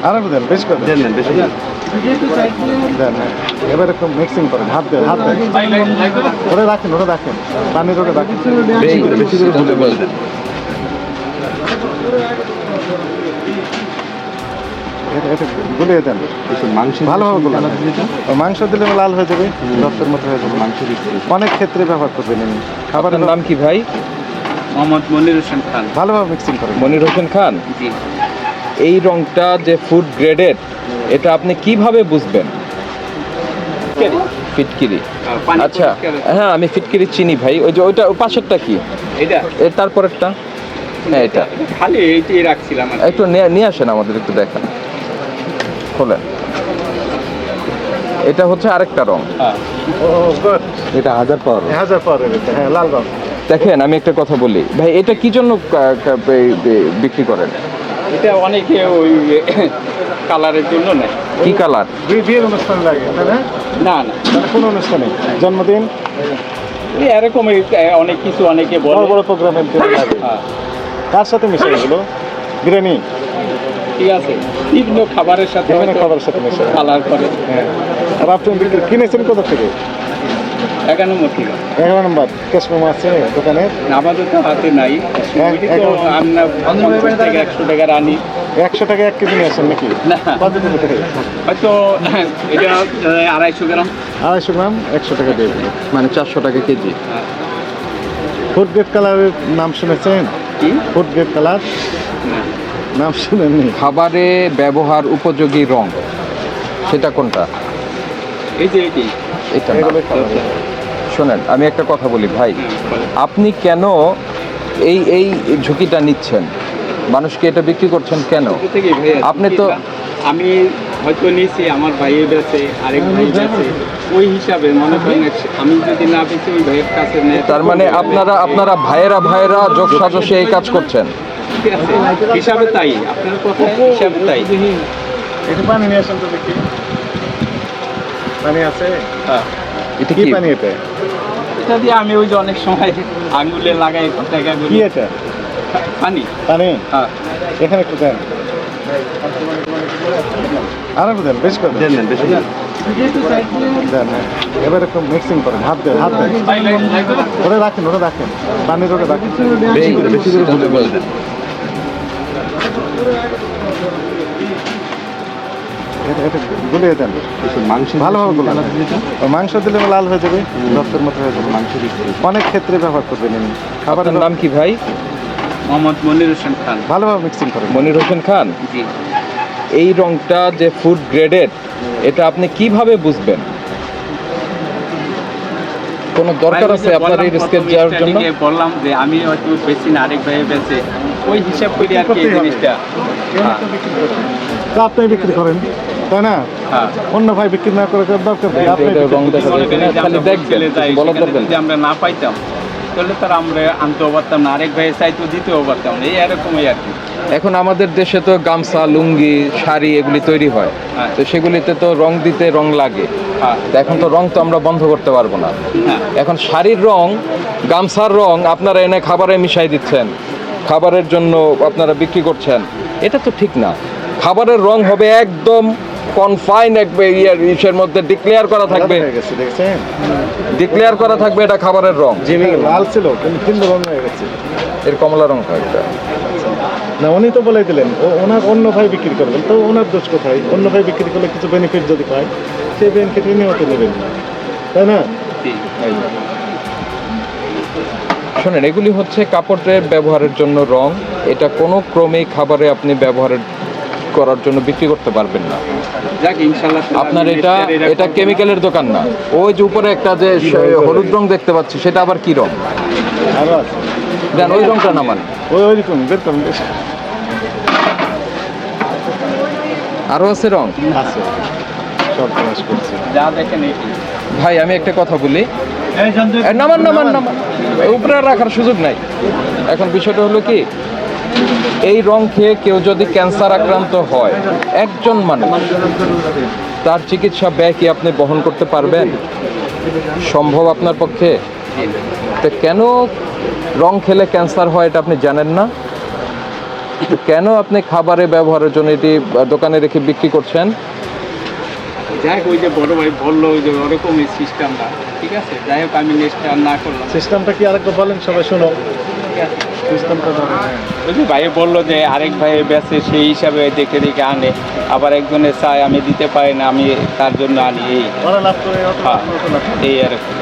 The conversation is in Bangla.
আরো দেন, বেশি করে দেন, বেশি দেন। এবার একটু মিক্সিং করেন, হাত দেন, হাত দেন। ওটা রাখেন, ওটা রাখেন, পানির ওটা রাখেন, বেশি করে, বেশি করে বলে দেন। এটা গুলিয়ে দেন, মাংস ভালোভাবে গুলান। মাংস দিলে লাল হয়ে যাবে, রক্তের মতো হয়ে যাবে। মাংস অনেক ক্ষেত্রে ব্যবহার করবেন। খাবারের নাম কি ভাই? মোহাম্মদ মনির হোসেন খান। ভালোভাবে মিক্সিং করেন। মনির হোসেন খান, জি। এই রংটা যে ফুড গ্রেডেড, এটা আপনি কিভাবে বুঝবেন? ফিটকিরি। আচ্ছা, হ্যাঁ আমি ফিটকিরি চিনি ভাই। ওই যে ওইটা পাশেরটা কি? এটা এর তারপরেরটা? হ্যাঁ এটা খালি এইটাই রাখছিলাম। একটু নিয়ে আসেন, আমাদের একটু দেখেন, খোলেন। এটা হচ্ছে আরেকটা রং। এটা 1000 পাওয়ার, 1000 পাওয়ার। হ্যাঁ, লাল রং। দেখেন আমি একটা কথা বলি ভাই, এটা কি জন্য বিক্রি করেন? এটা অনেকে ওই কালারের জন্য নেয়। কি কালার? বিয়ের অনুষ্ঠানে লাগে না না, কোন অনুষ্ঠানে? জন্মদিন, এরকম অনেক কিছু অনেকে বড় বড় বড় প্রোগ্রামের জন্য লাগে। কার সাথে মিশে এগুলো? বিরিয়ানি, ঠিক আছে, বিভিন্ন খাবারের সাথে, বিভিন্ন খাবারের সাথে মিশে কালার করে। হ্যাঁ। আর আপনি কিনেছেন কোথা থেকে? 11 নম্বর থেকে। 11 নম্বর ক্যাশ মেমো আছে দোকানে? আমাদের তো হাতে নাই। আমরা 50 থেকে 100 টাকার আনি। 100 টাকা 1 কেজি নিয়ে আসেন নাকি? না, কতটুকু থেকে? হয়তো এটা 250 গ্রাম। 250 গ্রাম 100 টাকা দিয়ে দেবেন, মানে 400 টাকা কেজি। ফুড গ্রেড কালারের নাম শুনেছেন? কি ফুড গ্রেড কালার নাম শুনেননি? খাবারে ব্যবহার উপযোগী রং, সেটা কোনটা? এই যে এটি, এটা না। শোনেন আমি একটা কথা বলি ভাই, আপনি কেন এই ঝুঁকিটা নিচ্ছেন? মানুষকে এটা বিক্রি করছেন কেন? আপনি তো, আমি হয়তো নিয়েছি, আমার ভাইয়ের বেছে, আরেক ভাই বেছে, ওই হিসাবে মনে করেন আমি যদি না বেছি ওই ভাইয়ের কাছে নেই। তার মানে আপনারা ভাইয়েরা যোগ সাজসে এই কাজ করছেন। ঠিক আছে, হিসাবে তাই, আপনার কথা হিসাবে তাই। এটা পানি নিয়ে আসেন তো দেখি। পানি আছে? হ্যাঁ। এটা কি কি পানি এটা? এটা দিয়ে আমি ওই যে অনেক সময় আঙুলে লাগাই টাকা কি এটা? পানি। পানি? হ্যাঁ, এখানে একটু দেন, আরো দেন, বেশি করে দেন, বেশি দেন। হ্যাঁ। এবার একটু মিক্সিং করেন, হাত দেন, হাত দেন। ওটা রাখেন, ওটা রাখেন, পানির ওটা রাখেন, বেশি করে, বেশি করে বলে দেন। এটা গুলিয়ে দেন, মাংস ভালোভাবে গুলান। মাংস দিলে লাল হয়ে যাবে, রক্তের মতো হয়ে যাবে। মাংস অনেক ক্ষেত্রে ব্যবহার করবেন। খাবারের নাম কি ভাই? মোহাম্মদ মনির হোসেন খান। ভালোভাবে মিক্সিং করেন। মনির হোসেন খান, জি। এই রংটা যে ফুড গ্রেডেড, এটা আপনি কিভাবে বুঝবেন? কোনো দরকার আছে আপনার এই রিস্কে যাওয়ার জন্য? বললাম যে আমি হয়তো বেশি না, আরেক ভাই বেছে, ওই হিসাব করে আর কি এই জিনিসটা। তো আপনি বিক্রি করেন, তাই না? হ্যাঁ। অন্য ভাই বিক্রি না করে দরকার নেই। আপনি রং দেখা যায় কিনা খালি দেখবেন, বলার দরকার যদি আমরা না পাইতাম তাহলে তার আমরা আনতেও পারতাম না, আরেক ভাইয়ের চাইতেও দিতেও পারতাম না, এই এরকমই আর কি। এখন আমাদের দেশে তো গামছা, লুঙ্গি, শাড়ি এগুলি তৈরি হয়, হ্যাঁ। তো সেগুলিতে তো রং দিতে রং লাগে। হ্যাঁ। তো এখন তো রং তো আমরা বন্ধ করতে পারবো না। হ্যাঁ। এখন শাড়ির রং, গামছার রং আপনারা এনে খাবারে মিশাই দিচ্ছেন, খাবারের জন্য আপনারা বিক্রি করছেন, এটা তো ঠিক না। খাবারের রং হবে একদম কনফাইন, ইসের মধ্যে ডিক্লেয়ার করা থাকবে, ডিক্লেয়ার করা থাকবে এটা খাবারের রং। লাল ছিল কিন্তু রং হয়ে গেছে, এর কমলা রং একটা না। উনি তো বলে দিলেন ওনার অন্য ভাই বিক্রি করবেন, তো ওনার দোষ কোথায়? অন্য ভাই বিক্রি করলে কিছু বেনিফিট যদি পায়, সেই বেনিফিট নিয়ে হতে নেবেন, তাই না? শোনেন, এগুলি হচ্ছে কাপড়ের ব্যবহারের জন্য রং, এটা কোনো ক্রমেই খাবারে আপনি ব্যবহারের করার জন্য বিক্রি করতে পারবেন না। আপনার এটা কেমিক্যালের দোকান না। ওই যে উপরে একটা যে হলুদ রং দেখতে পাচ্ছি, সেটা আবার কি রং? আরো আছে, দেন ওই রংটা নামান। ওইরকম বের করুন, আরো আছে রং আছে, সব প্রকাশ করছে। যা দেখেন ভাই আমি একটা কথা বলি, নামান নামান নামান, উপরে রাখার সুযোগ নাই। এখন বিষয়টা হলো কি, এই রং খেয়ে কেউ যদি ক্যান্সার আক্রান্ত হয়, একজন মানুষ, তার চিকিৎসা ব্যয় কি আপনি বহন করতে পারবেন? সম্ভব আপনার পক্ষে? তো কেন রং খেলে ক্যান্সার হয় এটা আপনি জানেন না? তো কেন আপনি খাবারে ব্যবহারের জন্য এটি দোকানে রেখে বিক্রি করছেন? যাই হোক, ওই যে বড় ভাই বললো ওই যে ওরকম এই সিস্টেমটা, ঠিক আছে, যাই হোক আমি নেক্সট আর না করলাম। সিস্টেমটা কি আরেকবার বলেন, সবাই শোনো। ঠিক আছে, সিস্টেমটা ওই যে ভাই বললো যে আরেক ভাই বেচে সেই হিসাবে দেখে দেখে আনে, আবার একজনের চাই আমি দিতে পারি না, আমি তার জন্য আনি, এই ওরা লাভ করে, হ্যাঁ, এই আর কি।